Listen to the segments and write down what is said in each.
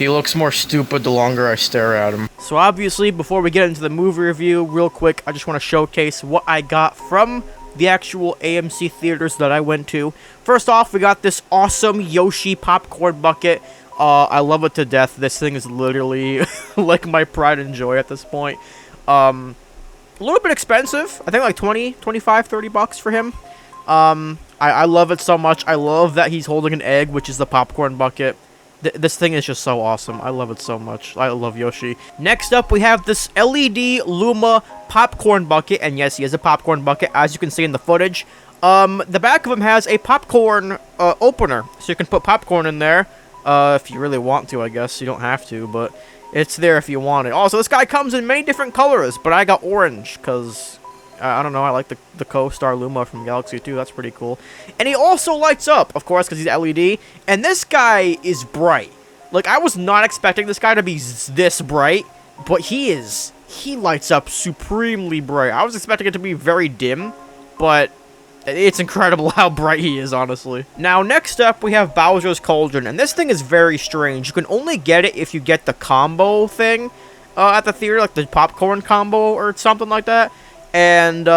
He looks more stupid the longer I stare at him. So obviously, before we get into the movie review, real quick, I just want to showcase what I got from the actual AMC theaters that I went to. First off, we got this awesome Yoshi popcorn bucket. I love it to death. This thing is literally like my pride and joy at this point. A little bit expensive. I think like 20, 25, 30 bucks for him. I love it so much. I love that he's holding an egg, which is the popcorn bucket. This thing is just so awesome. I love it so much. I love Yoshi. Next up, we have this LED Luma popcorn bucket. And yes, he has a popcorn bucket, as you can see in the footage. The back of him has a popcorn opener. So you can put popcorn in there if you really want to, I guess. You don't have to, but it's there if you want it. Also, this guy comes in many different colors, but I got orange because... I don't know, I like the Co-Star Luma from Galaxy 2, that's pretty cool. And he also lights up, of course, because he's LED, and this guy is bright. Like, I was not expecting this guy to be this bright, but he is. He lights up supremely bright. I was expecting it to be very dim, but it's incredible how bright he is, honestly. Now, next up, we have Bowser's Cauldron, and this thing is very strange. You can only get it if you get the combo thing at the theater, like the popcorn combo or something like that. And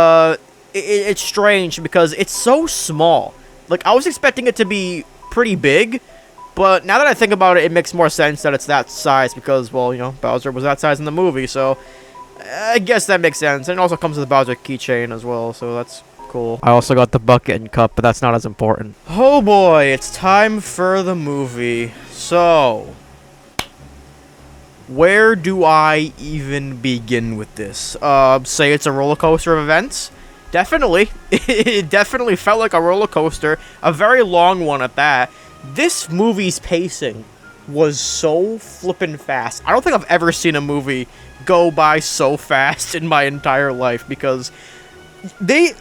it's strange because it's so small. Like, I was expecting it to be pretty big, but now that I think about it, it makes more sense that it's that size because, well, you know, Bowser was that size in the movie, so I guess that makes sense. And it also comes with the Bowser keychain as well, so that's cool. I also got the bucket and cup, but that's not as important. Oh boy, it's time for the movie. So... where do I even begin with this? Say it's a roller coaster of events? Definitely. It definitely felt like a roller coaster. A very long one at that. This movie's pacing was so flippin' fast. I don't think I've ever seen a movie go by so fast in my entire life because the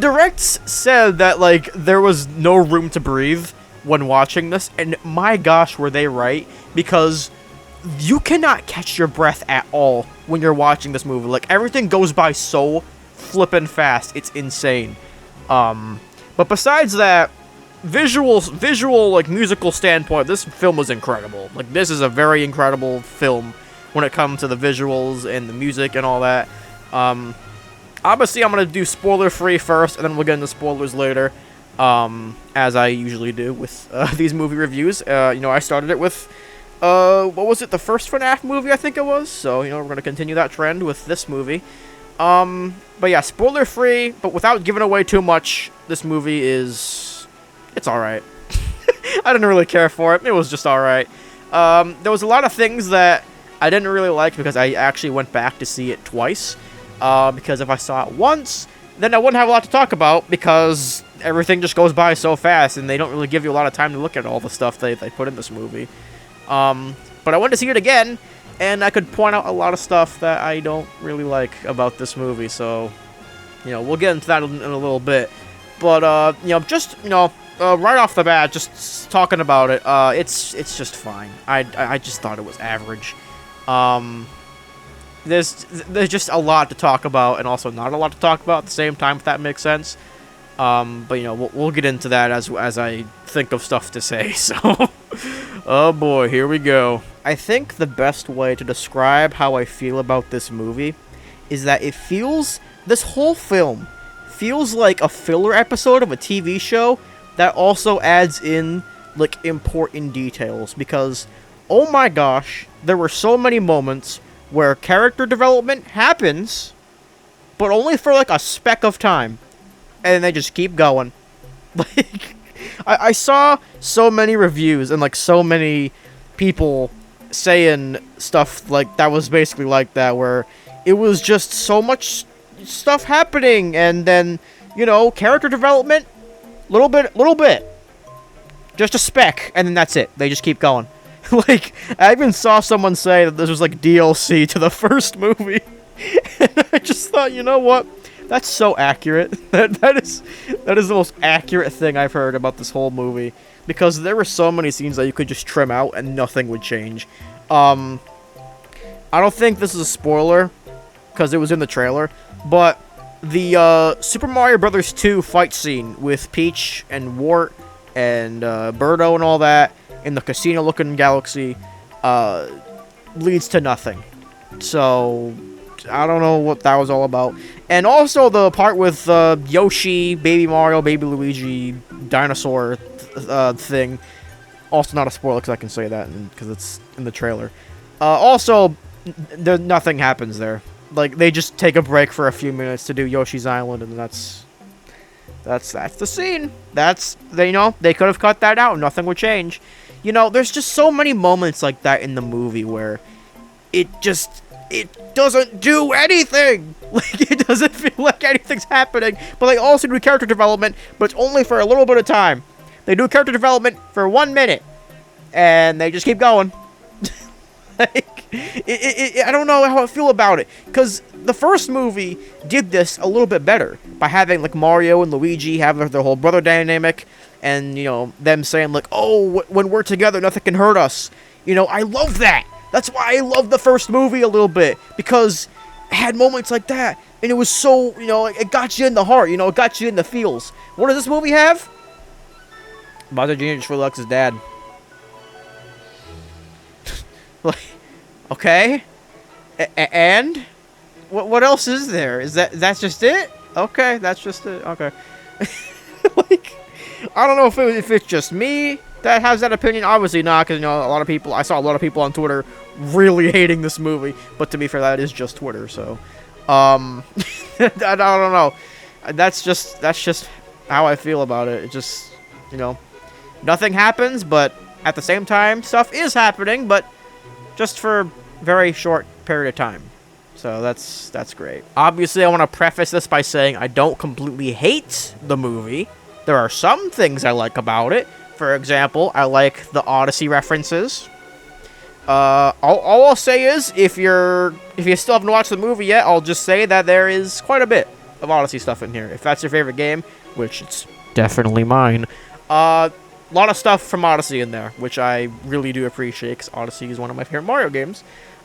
directs said that, like, there was no room to breathe when watching this, and my gosh, were they right, because you cannot catch your breath at all when you're watching this movie. Like, everything goes by so flippin' fast. It's insane. But besides that, visual, like, musical standpoint, this film was incredible. Like, this is a very incredible film when it comes to the visuals and the music and all that. Obviously, I'm going to do spoiler-free first, and then we'll get into spoilers later, as I usually do with these movie reviews. You know, I started it with... what was it, the first FNAF movie, I think it was? So, you know, we're going to continue that trend with this movie. But yeah, spoiler-free, but without giving away too much, this movie is... it's alright. I didn't really care for it. It was just alright. There was a lot of things that I didn't really like because I actually went back to see it twice. Because if I saw it once, then I wouldn't have a lot to talk about because everything just goes by so fast and they don't really give you a lot of time to look at all the stuff they put in this movie. But I wanted to see it again, and I could point out a lot of stuff that I don't really like about this movie, so, you know, we'll get into that in a little bit. But, you know, just, you know, right off the bat, just talking about it, it's just fine. I just thought it was average. There's just a lot to talk about, and also not a lot to talk about at the same time, if that makes sense. But, you know, we'll get into that as I think of stuff to say, so... oh boy, here we go. I think the best way to describe how I feel about this movie is that it feels... this whole film feels like a filler episode of a TV show that also adds in, like, important details. Because, oh my gosh, there were so many moments where character development happens, but only for, like, a speck of time. And they just keep going. Like, I saw so many reviews and, like, so many people saying stuff, like, that was basically like that, where it was just so much stuff happening, and then, you know, character development, little bit. Just a speck, and then that's it. They just keep going. Like, I even saw someone say that this was, like, DLC to the first movie. And I just thought, you know what? That's so accurate. That is the most accurate thing I've heard about this whole movie. Because there were so many scenes that you could just trim out and nothing would change. I don't think this is a spoiler, because it was in the trailer, but the Super Mario Bros. 2 fight scene with Peach and Wart and Birdo and all that, in the casino-looking galaxy leads to nothing. So, I don't know what that was all about. And also the part with Yoshi, Baby Mario, Baby Luigi, dinosaur thing. Also not a spoiler because I can say that because it's in the trailer. Also, nothing happens there. Like, they just take a break for a few minutes to do Yoshi's Island, and that's the scene. They could have cut that out. Nothing would change. There's just so many moments like that in the movie where it doesn't do anything. Like, it doesn't feel like anything's happening. But they also do character development, but it's only for a little bit of time. They do character development for 1 minute, and they just keep going. Like, I don't know how I feel about it, because the first movie did this a little bit better by having, like, Mario and Luigi have their whole brother dynamic, and, them saying, like, oh, when we're together, nothing can hurt us. I love that. That's why I love the first movie a little bit, because it had moments like that, and it was so, it got you in the heart, it got you in the feels. What does this movie have? Bowser Jr. just really likes his dad. Like, okay, and what else is there? That's just it? Okay, that's just it. Okay. Like, I don't know if it's just me that has that opinion. Obviously not, because I saw a lot of people on Twitter really hating this movie. But to be fair, that is just Twitter. So, I don't know. That's just how I feel about it. It just, nothing happens, but at the same time, stuff is happening, but just for a very short period of time. So that's great. Obviously, I want to preface this by saying I don't completely hate the movie. There are some things I like about it. For example, I like the Odyssey references. All I'll say is, if you still haven't watched the movie yet, I'll just say that there is quite a bit of Odyssey stuff in here. If that's your favorite game, which it's definitely mine, a lot of stuff from Odyssey in there, which I really do appreciate, because Odyssey is one of my favorite Mario games.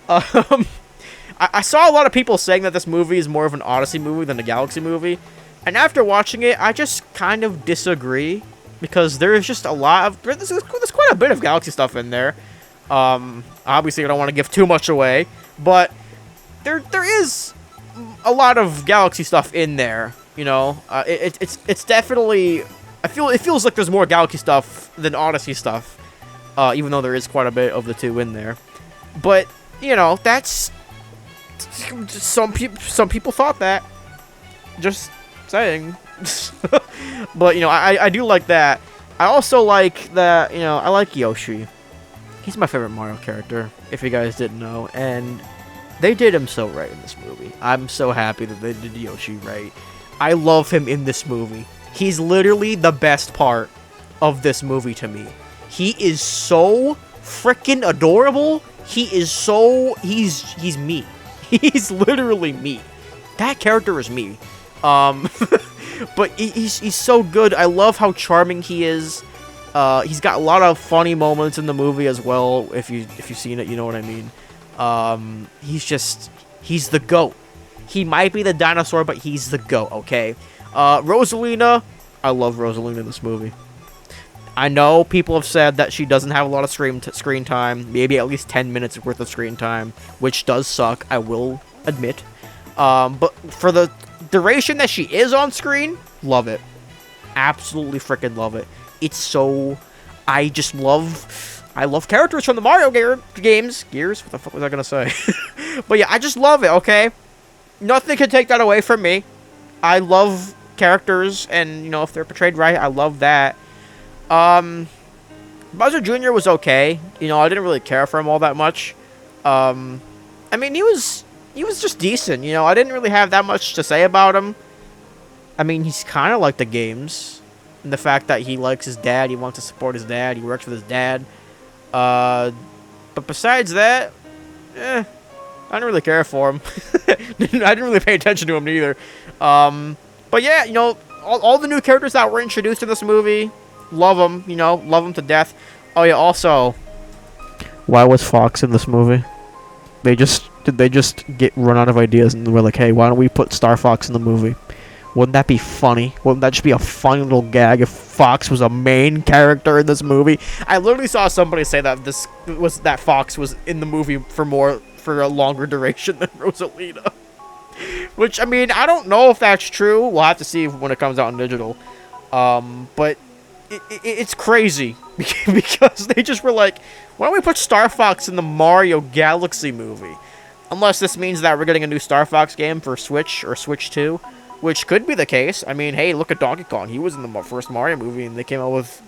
I saw a lot of people saying that this movie is more of an Odyssey movie than a Galaxy movie, and after watching it, I just kind of disagree, because there is just a lot of... There's quite a bit of Galaxy stuff in there. Obviously, I don't want to give too much away, but there is a lot of Galaxy stuff in there, It's definitely... it feels like there's more Galaxy stuff than Odyssey stuff, even though there is quite a bit of the two in there. But, that's... Some people thought that. Just saying. But, I do like that. I also like that, I like Yoshi. He's my favorite Mario character, if you guys didn't know. And they did him so right in this movie. I'm so happy that they did Yoshi right. I love him in this movie. He's literally the best part of this movie to me. He is so freaking adorable. He's me. He's literally me. That character is me. But he's so good. I love how charming he is. He's got a lot of funny moments in the movie as well. If you've seen it, you know what I mean. He's the GOAT. He might be the dinosaur, but he's the GOAT, okay? Rosalina, I love Rosalina in this movie. I know people have said that she doesn't have a lot of screen time, maybe at least 10 minutes worth of screen time, which does suck, I will admit. But for the duration that she is on screen, love it. Absolutely freaking love it. It's so... I love characters from the Mario games. Gears? What the fuck was I gonna say? But yeah, I just love it, okay? Nothing can take that away from me. I love characters, and, if they're portrayed right, I love that. Bowser Jr. was okay. I didn't really care for him all that much. I mean, he was just decent, I didn't really have that much to say about him. I mean, he's kind of like the games. And the fact that he likes his dad, he wants to support his dad, he works with his dad. But besides that, I didn't really care for him. I didn't really pay attention to him either. But yeah, all the new characters that were introduced in this movie, love them, love them to death. Oh yeah, also, why was Fox in this movie? Did they just get run out of ideas and we're like, hey, why don't we put Star Fox in the movie? Wouldn't that be funny? Wouldn't that just be a funny little gag if Fox was a main character in this movie. I literally saw somebody say that Fox was in the movie for a longer duration than Rosalina. Which, I mean, I don't know if that's true. We'll have to see when it comes out in digital. But it's crazy because they just were like, why don't we put Star Fox in the Mario Galaxy movie? Unless this means that we're getting a new Star Fox game for Switch or Switch 2, which could be the case. I mean, hey, look at Donkey Kong. He was in the first Mario movie, and they came out with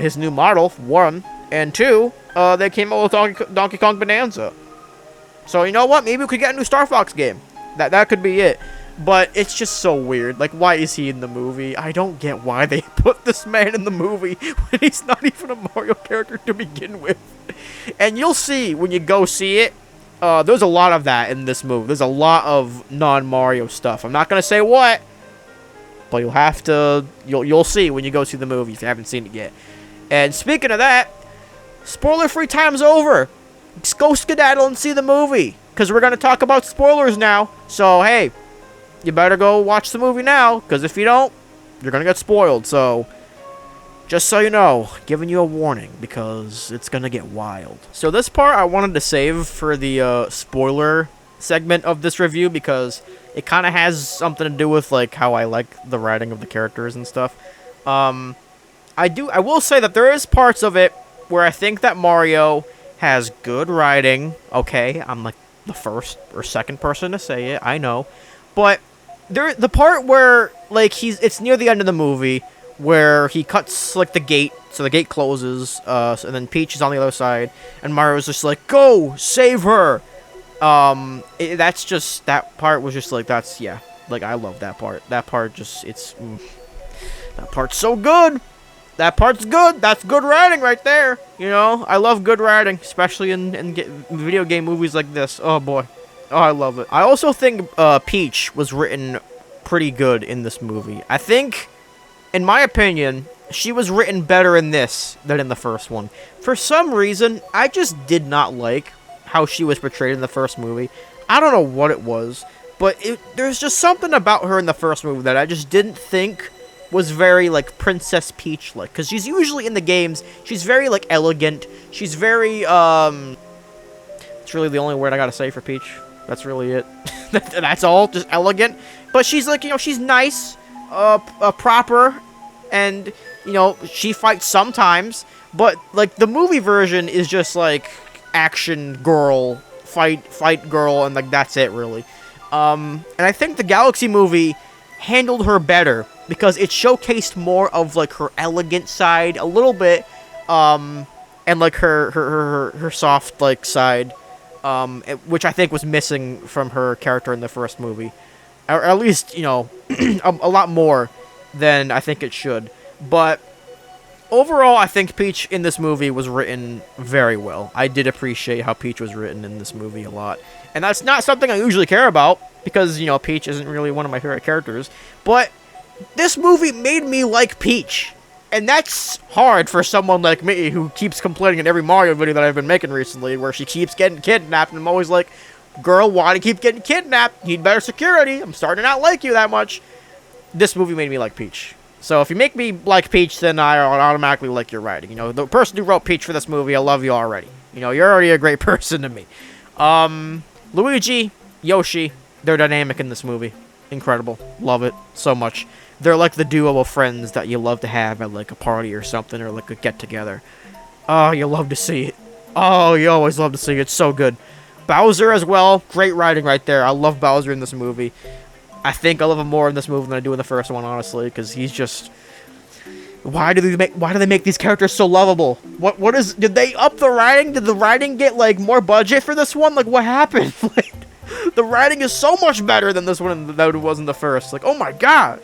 his new model, 1, and 2, they came out with Donkey Kong Bonanza. So, you know what? Maybe we could get a new Star Fox game. That could be it. But it's just so weird. Like, why is he in the movie? I don't get why they put this man in the movie when he's not even a Mario character to begin with. And you'll see when you go see it. There's a lot of that in this movie. There's a lot of non-Mario stuff. I'm not gonna say what, but you'll see when you go see the movie if you haven't seen it yet. And speaking of that, spoiler-free time's over. Just go skedaddle and see the movie, because we're gonna talk about spoilers now. So hey, you better go watch the movie now, because if you don't, you're gonna get spoiled. So just so you know, giving you a warning, because it's gonna get wild. So this part I wanted to save for the spoiler segment of this review, because it kind of has something to do with like how I like the writing of the characters and stuff. I will say that there is parts of it where I think that Mario has good writing. Okay, I'm like the first or second person to say it, I know. But the part where like it's near the end of the movie, where he cuts like the gate, so the gate closes, and then Peach is on the other side, and Mario's just like, "Go save her." That part was just like, like I love that part. That part just that part's so good. That part's good. That's good writing right there. You know, I love good writing, especially in video game movies like this. Oh boy, oh I love it. I also think Peach was written pretty good in this movie. I think, in my opinion, she was written better in this than in the first one. For some reason, I just did not like how she was portrayed in the first movie. I don't know what it was, but there's just something about her in the first movie that I just didn't think was very, like, Princess Peach-like. Because she's usually in the games, she's very, like, elegant. She's very, it's really the only word I gotta say for Peach. That's really it. That's all, just elegant. But she's, like, you know, she's nice, proper, and, you know, she fights sometimes, but, like, the movie version is just, like, action girl, fight girl, and, like, that's it, really. And I think the Galaxy movie handled her better, because it showcased more of, like, her elegant side, a little bit, and, like, her soft, like, side, which I think was missing from her character in the first movie. Or at least, you know, a lot more than I think it should. But overall, I think Peach in this movie was written very well. I did appreciate how Peach was written in this movie a lot. And that's not something I usually care about, because, you know, Peach isn't really one of my favorite characters. But this movie made me like Peach. And that's hard for someone like me who keeps complaining in every Mario video that I've been making recently, where she keeps getting kidnapped, and I'm always like, girl, why do you keep getting kidnapped? Need better security. I'm starting to not like you that much. This movie made me like Peach. So if you make me like Peach, then I automatically like your writing. You know, the person who wrote Peach for this movie, I love you already. You know, you're already a great person to me. Luigi, Yoshi, they're dynamic in this movie. Incredible. Love it so much. They're like the duo of friends that you love to have at, like, a party or something, or, like, a get-together. Oh, you love to see it. Oh, you always love to see it. It's so good. Bowser as well. Great writing right there. I love Bowser in this movie. I think I love him more in this movie than I do in the first one, honestly, because he's just... Why do they make these characters so lovable? Did they up the writing? Did the writing get, like, more budget for this one? Like, what happened? Like, the writing is so much better than this one than it was in the first. Like, oh my gosh.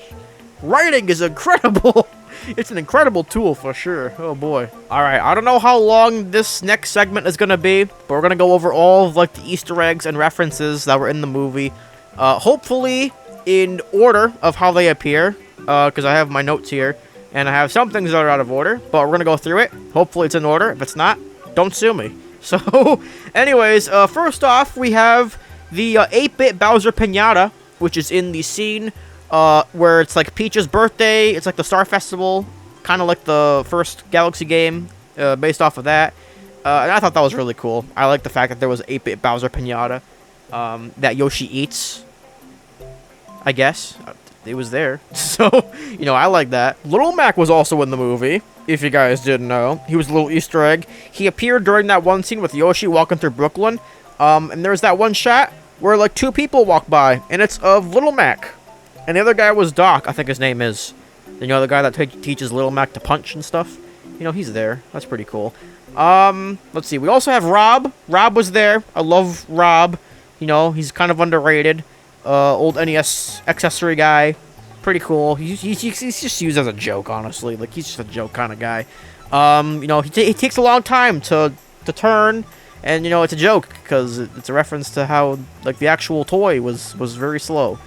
Writing is incredible. It's an incredible tool for sure. Oh boy. Alright, I don't know how long this next segment is gonna be, but we're gonna go over all of, like, the Easter eggs and references that were in the movie. Hopefully in order of how they appear, because I have my notes here, and I have some things that are out of order, but we're gonna go through it. Hopefully it's in order. If it's not, don't sue me. So, anyways, first off, we have the 8-bit Bowser Pinata, which is in the scene where it's like Peach's birthday. It's like the Star Festival kind of like the first Galaxy game, based off of that. And I thought that was really cool. I like the fact that there was an 8-bit Bowser pinata that Yoshi eats. I guess it was there, so you know, I like that. Little Mac was also in the movie. If you guys didn't know, he was a little Easter egg. He appeared during that one scene with Yoshi walking through Brooklyn. And there's that one shot where like 2 people walk by, and it's of Little Mac, and the other guy was Doc, I think his name is. You know, the guy that teaches Little Mac to punch and stuff. You know, he's there. That's pretty cool. Let's see. We also have Rob. Rob was there. I love Rob. You know, he's kind of underrated. Old NES accessory guy. Pretty cool. He's just used as a joke, honestly. Like, he's just a joke kind of guy. You know, he takes a long time to turn. And, you know, it's a joke, because it's a reference to how, like, the actual toy was very slow.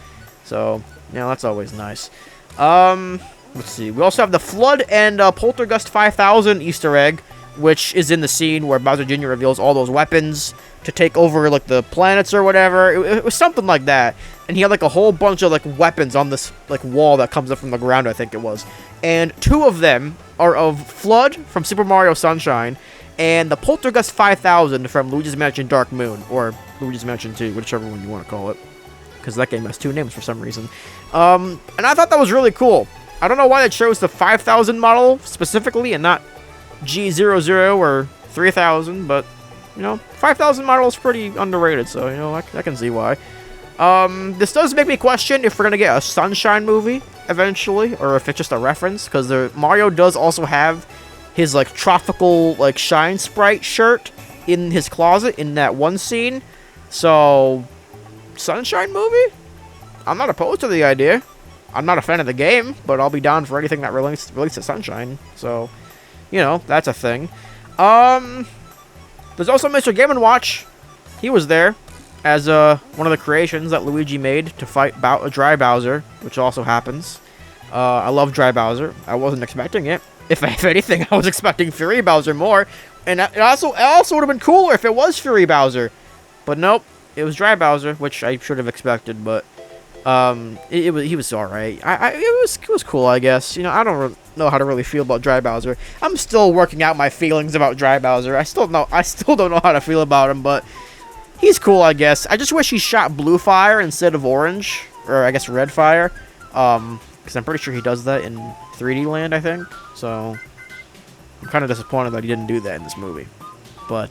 So, you know, that's always nice. Let's see. We also have the Flood and Poltergust 5000 Easter egg, which is in the scene where Bowser Jr. reveals all those weapons to take over, like, the planets or whatever. It was something like that. And he had, like, a whole bunch of, like, weapons on this, like, wall that comes up from the ground, I think it was. And 2 of them are of Flood from Super Mario Sunshine, and the Poltergust 5000 from Luigi's Mansion Dark Moon, or Luigi's Mansion 2, whichever one you want to call it, because that game has 2 names for some reason. And I thought that was really cool. I don't know why they chose the 5000 model specifically and not G00 or 3000, but, you know, 5000 model is pretty underrated, so, you know, I can see why. This does make me question if we're going to get a Sunshine movie eventually, or if it's just a reference, because Mario does also have his, like, tropical, like, shine sprite shirt in his closet in that one scene. So, Sunshine movie? I'm not opposed to the idea. I'm not a fan of the game, but I'll be down for anything that relates to Sunshine. So, you know, that's a thing. There's also Mr. Game & Watch. He was there as one of the creations that Luigi made to fight Dry Bowser, which also happens. I love Dry Bowser. I wasn't expecting it. If anything, I was expecting Fury Bowser more. And it also would have been cooler if it was Fury Bowser. But nope, it was Dry Bowser, which I should have expected, but he was alright. It was cool, I guess. You know, I don't know how to really feel about Dry Bowser. I'm still working out my feelings about Dry Bowser. I still don't know how to feel about him, but he's cool, I guess. I just wish he shot blue fire instead of orange, or I guess red fire. Because I'm pretty sure he does that in 3D Land, I think. So, I'm kind of disappointed that he didn't do that in this movie. But,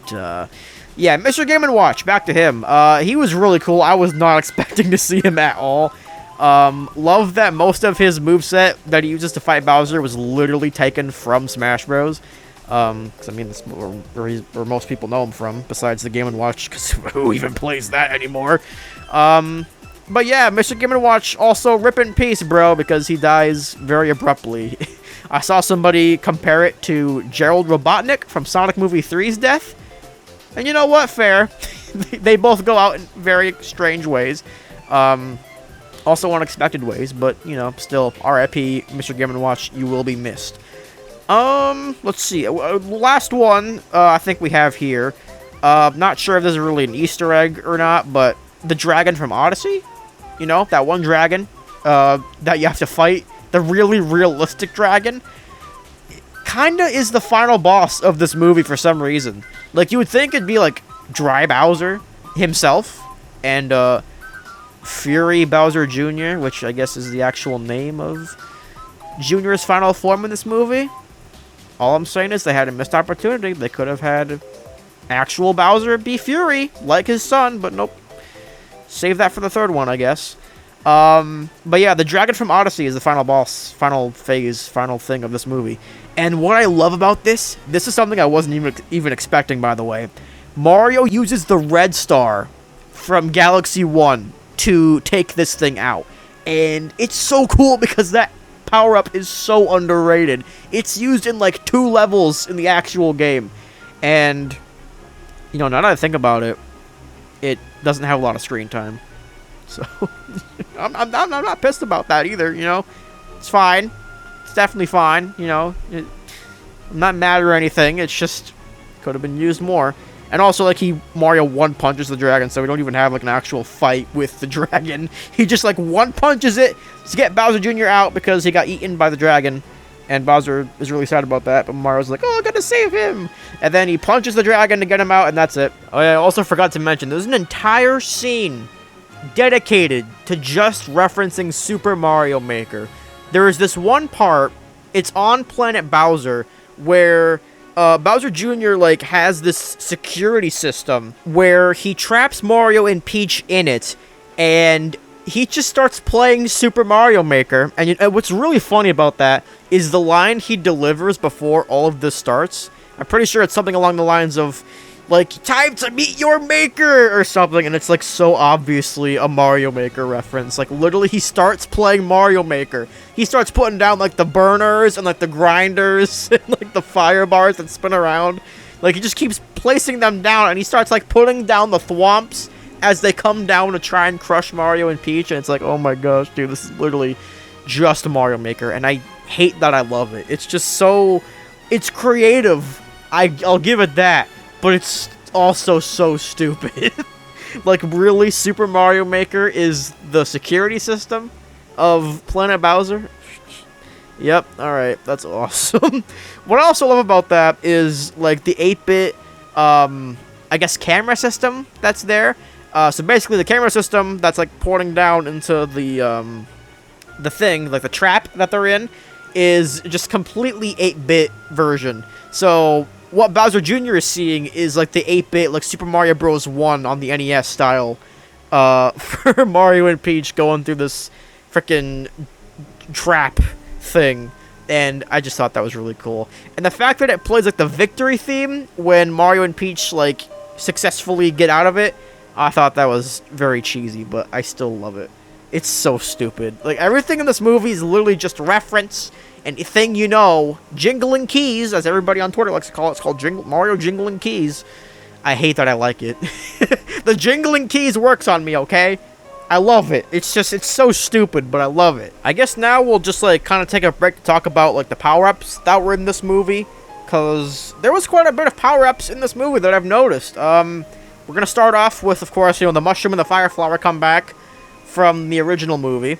yeah, Mr. Game & Watch, back to him. He was really cool. I was not expecting to see him at all. Love that most of his moveset that he uses to fight Bowser was literally taken from Smash Bros. Because, I mean, that's where most people know him from, besides the Game & Watch, because who even plays that anymore? But yeah, Mr. Game & Watch, also rip in peace, bro, because he dies very abruptly. I saw somebody compare it to Gerald Robotnik from Sonic Movie 3's death. And you know what? Fair. They both go out in very strange ways. Also unexpected ways, but, you know, still, R.I.P. Mr. Game & Watch, you will be missed. Let's see. Last one, I think we have here. Not sure if this is really an Easter egg or not, but the dragon from Odyssey? You know, that one dragon, that you have to fight. The really realistic dragon. Kinda is the final boss of this movie for some reason. Like, you would think it'd be, like, Dry Bowser himself, and, Fury Bowser Jr., which I guess is the actual name of Junior's final form in this movie. All I'm saying is they had a missed opportunity. They could have had actual Bowser be Fury, like his son, but nope. Save that for the third one, I guess. But yeah, the dragon from Odyssey is the final boss, final phase, final thing of this movie. And what I love about this is something I wasn't even expecting, by the way. Mario uses the red star from Galaxy 1 to take this thing out. And it's so cool because that power-up is so underrated. It's used in like 2 levels in the actual game. And, you know, now that I think about it, it doesn't have a lot of screen time. So, I'm not pissed about that either, you know. It's fine. It's definitely fine, you know. I'm not mad or anything. It's just, could have been used more. And also, like, Mario one-punches the dragon, so we don't even have, like, an actual fight with the dragon. He just, like, one-punches it to get Bowser Jr. out because he got eaten by the dragon. And Bowser is really sad about that, but Mario's like, oh, I gotta save him! And then he punches the dragon to get him out, and that's it. Oh yeah, I also forgot to mention, there's an entire scene dedicated to just referencing Super Mario Maker. There is this one part, it's on Planet Bowser, where Bowser Jr. like has this security system where he traps Mario and Peach in it, and he just starts playing Super Mario Maker. And what's really funny about that is the line he delivers before all of this starts. I'm pretty sure it's something along the lines of, like, time to meet your maker or something, and it's like so obviously a Mario Maker reference. Like, literally he starts playing Mario Maker. He starts putting down like the burners and like the grinders and like the fire bars that spin around. Like, he just keeps placing them down, and he starts like putting down the thwomps as they come down to try and crush Mario and Peach. And it's like, oh my gosh, dude, this is literally just Mario Maker, and I hate that I love it. It's just so, it's creative, I'll give it that, but it's also so stupid. Like, really, Super Mario Maker is the security system of Planet Bowser? Yep, alright, that's awesome. What I also love about that is, like, the 8-bit, I guess, camera system that's there. So basically, the camera system that's, like, porting down into the thing, like the trap that they're in, is just completely 8-bit version. So what Bowser Jr. is seeing is like the 8-bit, like Super Mario Bros. 1 on the NES style, for Mario and Peach going through this freaking trap thing. And I just thought that was really cool. And the fact that it plays like the victory theme when Mario and Peach like successfully get out of it, I thought that was very cheesy, but I still love it. It's so stupid. Like, everything in this movie is literally just reference and a thing you know. Jingling keys, as everybody on Twitter likes to call it. It's called Mario Jingling Keys. I hate that I like it. The jingling keys works on me, okay? I love it. It's just, it's so stupid, but I love it. I guess now we'll just, like, kind of take a break to talk about, like, the power-ups that were in this movie. Because there was quite a bit of power-ups in this movie that I've noticed. We're going to start off with, of course, you know, the mushroom and the fire flower come back from the original movie.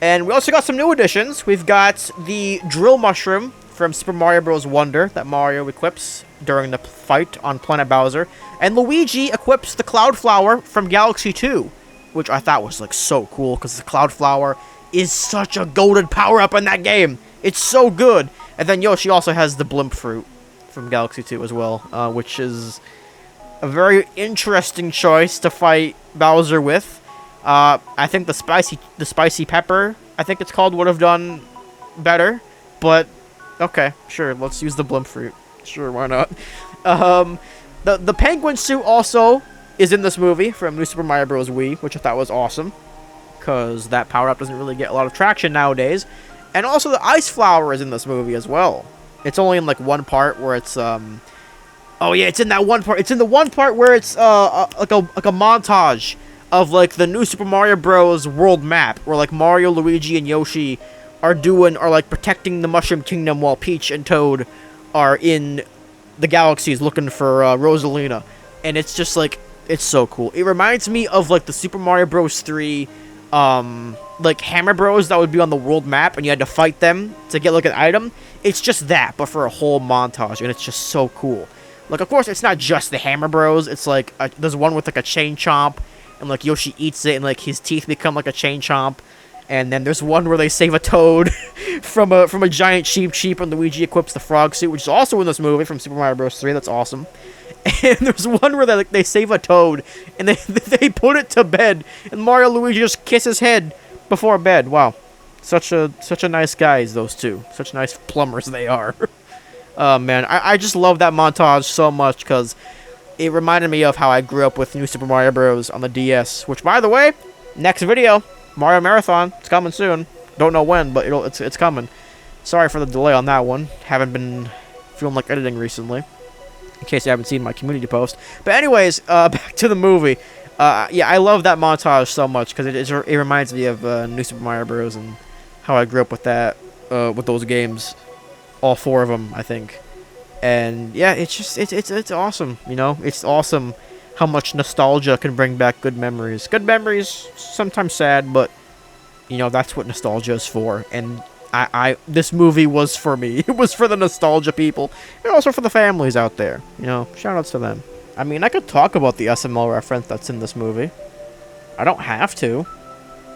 And we also got some new additions. We've got the drill mushroom from Super Mario Bros. Wonder that Mario equips during the fight on Planet Bowser. And Luigi equips the cloud flower from Galaxy 2, which I thought was like so cool because the cloud flower is such a goated power-up in that game. It's so good. And then Yoshi also has the blimp fruit from Galaxy 2 as well, which is a very interesting choice to fight Bowser with. I think the spicy pepper, I think it's called, would have done better, but okay, sure, let's use the blimp fruit. Sure, why not? The penguin suit also is in this movie from New Super Mario Bros. Wii, which I thought was awesome, because that power-up doesn't really get a lot of traction nowadays. And also the ice flower is in this movie as well. It's only in like one part where it's oh yeah, it's in that one part. It's in the one part where it's like a montage of like the New Super Mario Bros. World map, where like Mario, Luigi, and Yoshi are like protecting the Mushroom Kingdom while Peach and Toad are in the galaxies looking for Rosalina. And it's just like, it's so cool. It reminds me of like the Super Mario Bros. 3 like Hammer Bros that would be on the world map and you had to fight them to get like an item. It's just that, but for a whole montage, and it's just so cool. Like, of course, it's not just the Hammer Bros. It's like there's one with like a chain chomp, and like Yoshi eats it, and like his teeth become like a chain chomp. And then there's one where they save a Toad from a giant sheep, and Luigi equips the frog suit, which is also in this movie from Super Mario Bros. 3. That's awesome. And there's one where they save a Toad, and they put it to bed, and Mario and Luigi just kiss his head before bed. Wow, such a nice guys, those two. Such nice plumbers they are. Man, I just love that montage so much because it reminded me of how I grew up with New Super Mario Bros. On the DS. Which, by the way, next video, Mario Marathon. It's coming soon. Don't know when, but it's coming. Sorry for the delay on that one. Haven't been feeling like editing recently, in case you haven't seen my community post. But anyways, back to the movie. Yeah, I love that montage so much because it reminds me of New Super Mario Bros. And how I grew up with that, with those games. All 4 of them, I think. And yeah, it's just, it's awesome, you know? It's awesome how much nostalgia can bring back good memories. Good memories, sometimes sad, but, you know, that's what nostalgia is for. And this movie was for me. It was for the nostalgia people, and also for the families out there. You know, shout outs to them. I mean, I could talk about the SML reference that's in this movie. I don't have to,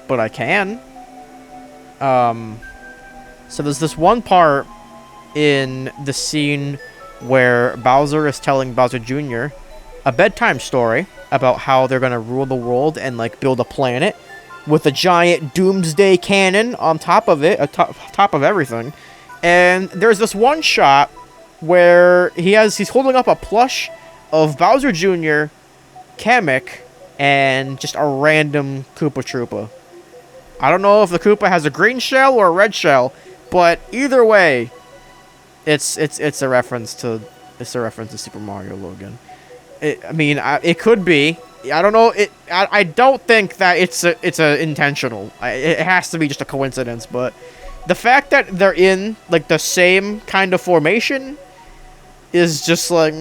but I can. So there's this one part in the scene where Bowser is telling Bowser Jr. a bedtime story about how they're gonna rule the world and like build a planet with a giant doomsday cannon on top of it, top of everything. And there's this one shot where he's holding up a plush of Bowser Jr., Kamek, and just a random Koopa Troopa. I don't know if the Koopa has a green shell or a red shell, but either way, it's a reference to Super Mario Logan. It could be. I don't know. I don't think that it's a intentional. It has to be just a coincidence. But the fact that they're in like the same kind of formation is just like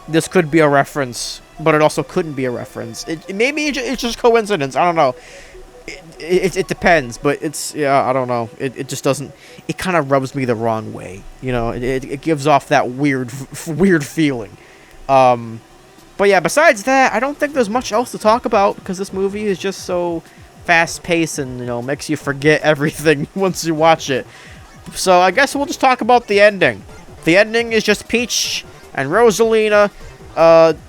this could be a reference, but it also couldn't be a reference. Maybe it's just coincidence. I don't know. It depends, but I don't know. It just doesn't. It kind of rubs me the wrong way. You know, it gives off that weird feeling. But yeah, besides that, I don't think there's much else to talk about because this movie is just so fast-paced and, you know, makes you forget everything once you watch it. So I guess we'll just talk about the ending. The ending is just Peach and Rosalina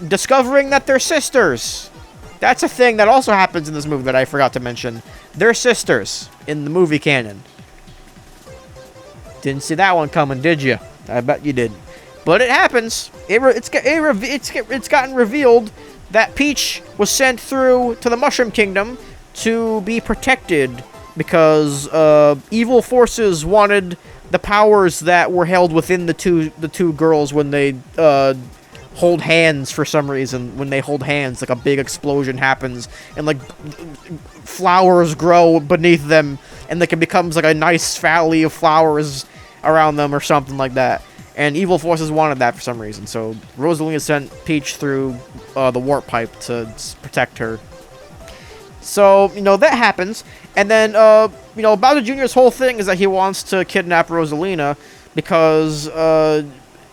discovering that they're sisters. That's a thing that also happens in this movie that I forgot to mention. They're sisters in the movie canon. Didn't see that one coming, did you? I bet you didn't. But it happens. It's gotten revealed that Peach was sent through to the Mushroom Kingdom to be protected because evil forces wanted the powers that were held within the two girls when they hold hands for some reason. When they hold hands, like a big explosion happens and like flowers grow beneath them, and like it becomes like a nice valley of flowers around them or something like that. And evil forces wanted that for some reason, so Rosalina sent Peach through the warp pipe to protect her. So, you know, that happens. And then, you know, Bowser Jr.'s whole thing is that he wants to kidnap Rosalina because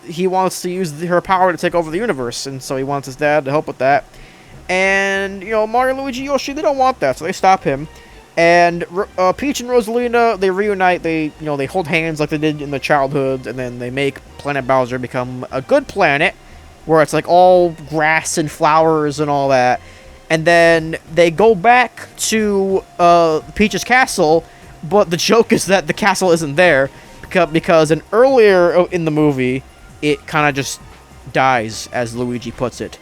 he wants to use her power to take over the universe. And so he wants his dad to help with that. And, you know, Mario, Luigi, Yoshi, they don't want that, so they stop him. And Peach and Rosalina, they reunite. They hold hands like they did in their childhood, and then they make Planet Bowser become a good planet, where it's like all grass and flowers and all that. And then they go back to Peach's castle, but the joke is that the castle isn't there because earlier in the movie, it kind of just dies, as Luigi puts it,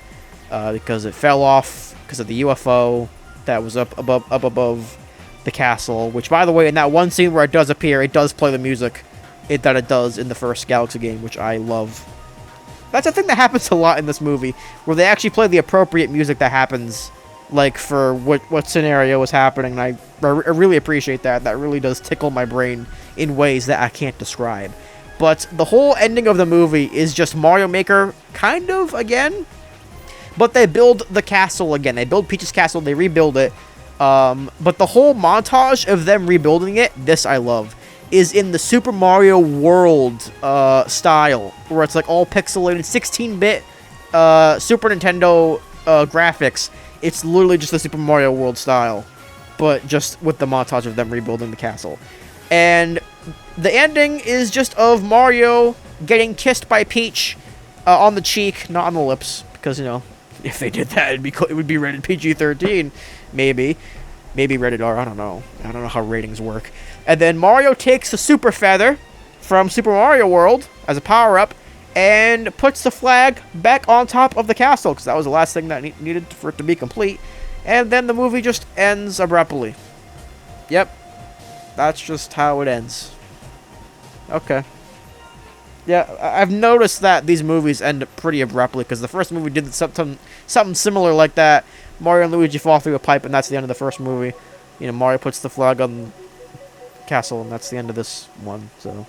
because it fell off because of the UFO that was up above the castle, which, by the way, in that one scene where it does appear, it does play the music that it does in the first Galaxy game, which I love. That's a thing that happens a lot in this movie, where they actually play the appropriate music that happens, like, for what scenario is happening, and I really appreciate that. That really does tickle my brain in ways that I can't describe. But the whole ending of the movie is just Mario Maker, kind of, again, but they build the castle again. They build Peach's castle, they rebuild it. But the whole montage of them rebuilding it, this I love, is in the Super Mario World style, where it's like all pixelated 16-bit Super Nintendo graphics. It's literally just the Super Mario World style, but just with the montage of them rebuilding the castle. And the ending is just of Mario getting kissed by Peach on the cheek, not on the lips, because, you know, if they did that, it would be rated PG-13. Maybe rated R. I don't know how ratings work. And then Mario takes the Super Feather from Super Mario World as a power-up and puts the flag back on top of the castle, because that was the last thing that needed for it to be complete. And then the movie just ends abruptly. Yep. That's just how it ends. Okay. Yeah, I've noticed that these movies end pretty abruptly, because the first movie did something similar like that. Mario and Luigi fall through a pipe, and that's the end of the first movie. You know, Mario puts the flag on the castle, and that's the end of this one, so...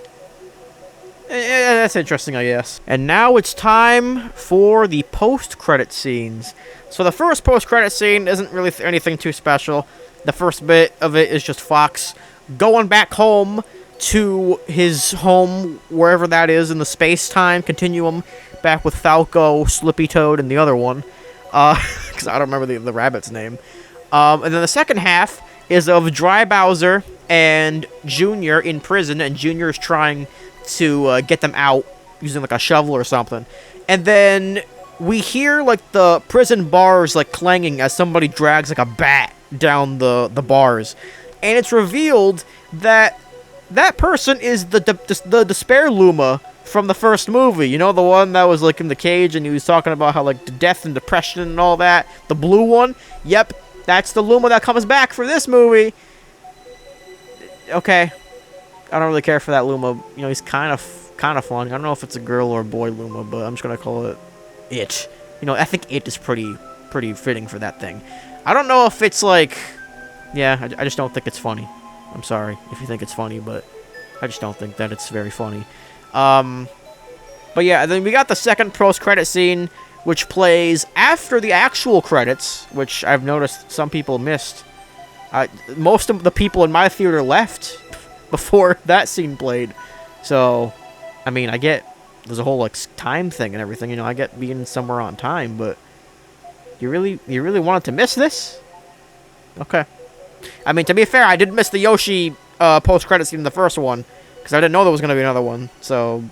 that's interesting, I guess. And now it's time for the post-credit scenes. So the first post-credit scene isn't really anything too special. The first bit of it is just Fox going back home to his home, wherever that is in the space-time continuum, back with Falco, Slippy Toad, and the other one. Because I don't remember the rabbit's name. And then the second half is of Dry Bowser and Junior in prison, and Junior is trying to get them out using like a shovel or something. And then we hear like the prison bars like clanging as somebody drags like a bat down the bars. And it's revealed that that person is the Despair Luma from the first movie. You know, the one that was like in the cage and he was talking about how like the death and depression and all that. The blue one. Yep, that's the Luma that comes back for this movie. Okay. I don't really care for that Luma. You know, he's kind of fun. I don't know if it's a girl or a boy Luma, but I'm just gonna call it It. You know, I think It is pretty fitting for that thing. I don't know if it's like, yeah, I just don't think it's funny. I'm sorry if you think it's funny, but I just don't think that it's very funny. But yeah, then we got the second post-credit scene, which plays after the actual credits, which I've noticed some people missed. Most of the people in my theater left before that scene played. So, I mean, I get there's a whole like time thing and everything. You know, I get being somewhere on time, but you really wanted to miss this? Okay. I mean, to be fair, I did miss the Yoshi post-credit scene in the first one because I didn't know there was going to be another one. So,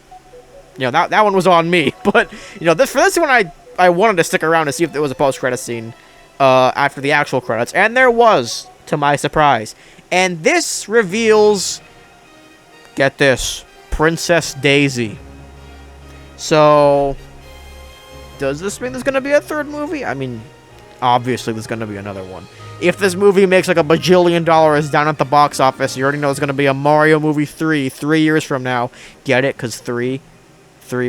you know, that one was on me. But, you know, for this one, I wanted to stick around to see if there was a post-credit scene after the actual credits. And there was, to my surprise. And this reveals, get this, Princess Daisy. So, does this mean there's going to be a third movie? I mean, obviously there's going to be another one. If this movie makes like $1 bajillion down at the box office, you already know it's going to be a Mario movie 3 years from now. Get it? Because 3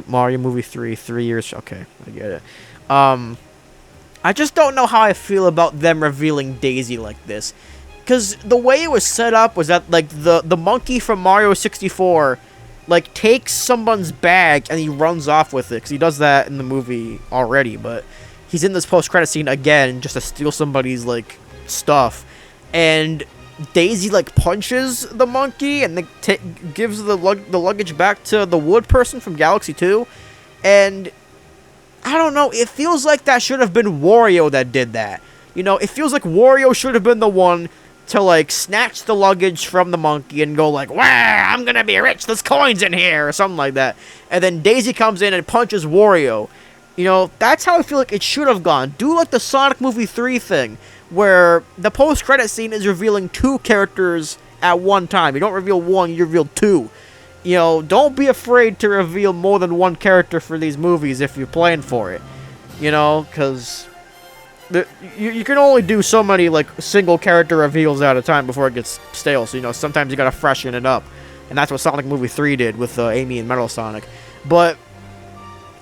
Mario movie 3 years. Okay, I get it. I just don't know how I feel about them revealing Daisy like this. Because the way it was set up was that like the monkey from Mario 64 like takes someone's bag and he runs off with it. Because he does that in the movie already, but he's in this post-credit scene again just to steal somebody's like stuff, and Daisy like punches the monkey and gives the luggage back to the wood person from Galaxy 2, and I don't know, it feels like that should have been Wario that did that. You know, it feels like Wario should have been the one to like snatch the luggage from the monkey and go like, "Wow, I'm gonna be rich, there's coins in here," or something like that, and then Daisy comes in and punches Wario. You know, that's how I feel like it should have gone. Do like the Sonic Movie 3 thing, where the post-credit scene is revealing 2 characters at one time. You don't reveal 1, you reveal 2. You know, don't be afraid to reveal more than 1 character for these movies if you're playing for it. You know, because you can only do so many, like, single character reveals at a time before it gets stale. So, you know, sometimes you gotta freshen it up. And that's what Sonic Movie 3 did with Amy and Metal Sonic. But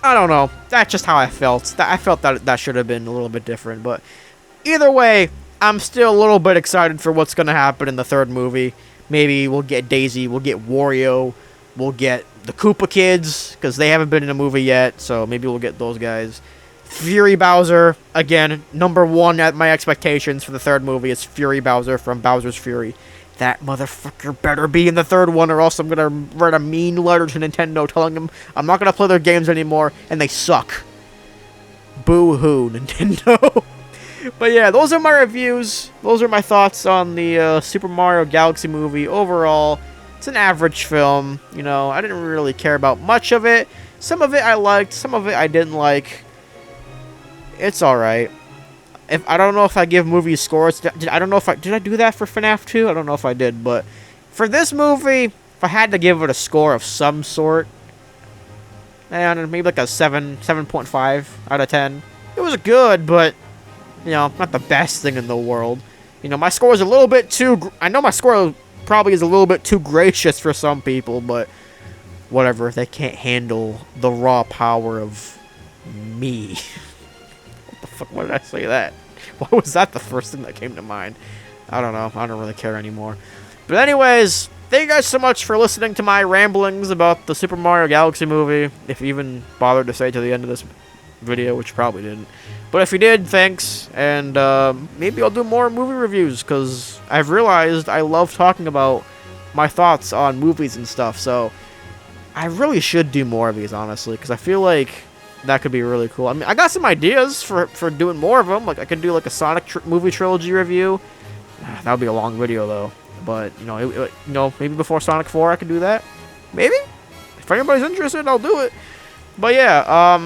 I don't know. That's just how I felt. I felt that should have been a little bit different. But either way, I'm still a little bit excited for what's going to happen in the third movie. Maybe we'll get Daisy, we'll get Wario, we'll get the Koopa Kids, because they haven't been in a movie yet, so maybe we'll get those guys. Fury Bowser, again, #1 at my expectations for the third movie is Fury Bowser from Bowser's Fury. That motherfucker better be in the third one, or else I'm gonna write a mean letter to Nintendo telling them I'm not gonna play their games anymore, and they suck. Boo-hoo, Nintendo. But yeah, those are my reviews. Those are my thoughts on the Super Mario Galaxy movie. Overall, it's an average film. You know, I didn't really care about much of it. Some of it I liked, some of it I didn't like. It's alright. I don't know if I give movies scores. I don't know if did I do that for FNAF 2? I don't know if I did, but for this movie, if I had to give it a score of some sort, and maybe like a 7.5 out of 10. It was good, but you know, not the best thing in the world. You know, my score is a little bit too. I know my score probably is a little bit too gracious for some people, but whatever. They can't handle the raw power of me. Fuck, why did I say that? Why was that the first thing that came to mind? I don't know. I don't really care anymore. But anyways, thank you guys so much for listening to my ramblings about the Super Mario Galaxy movie. If you even bothered to stay to the end of this video, which you probably didn't. But if you did, thanks. And maybe I'll do more movie reviews, because I've realized I love talking about my thoughts on movies and stuff. So I really should do more of these, honestly, because I feel like that could be really cool. I mean, I got some ideas for doing more of them. Like, I could do like a Sonic movie trilogy review. That would be a long video though. But maybe before Sonic 4 I could do that. Maybe if anybody's interested, I'll do it. But yeah,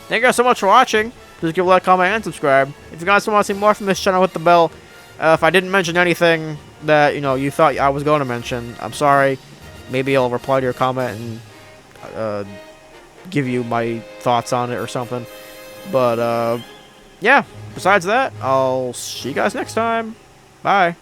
thank you guys so much for watching. Please give a like, comment, and subscribe. If you guys want to see more from this channel, hit the bell. If I didn't mention anything that you thought I was going to mention, I'm sorry. Maybe I'll reply to your comment and give you my thoughts on it or something. But yeah, besides that, I'll see you guys next time. Bye.